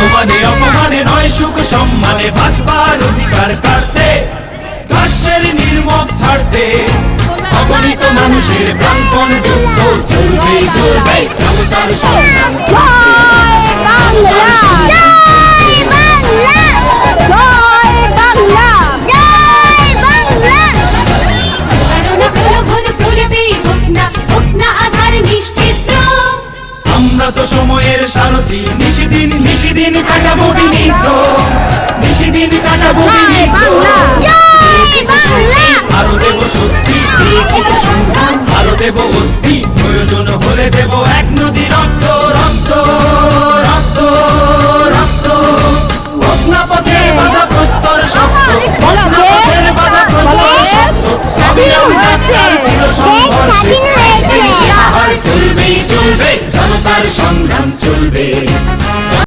সমানে অপমানে নয় সুখ সম্মানে বাঁচবার অধিকার কাটতে ঘাসের নির্মম ছাড়তে অগণিত মানুষের প্রাণপণ যুদ্ধ চলবে চলবে জনতার সংগ্রাম আমরা তো সময়ের সারথি নিশিদিন নিশিদিন কাটাবো বিনিদ্র নিশিদিন কাটাবো বিনিদ্র আরো দেব স্বস্তি আরো দেব অস্থি প্রয়োজন হলে দেব এক নদী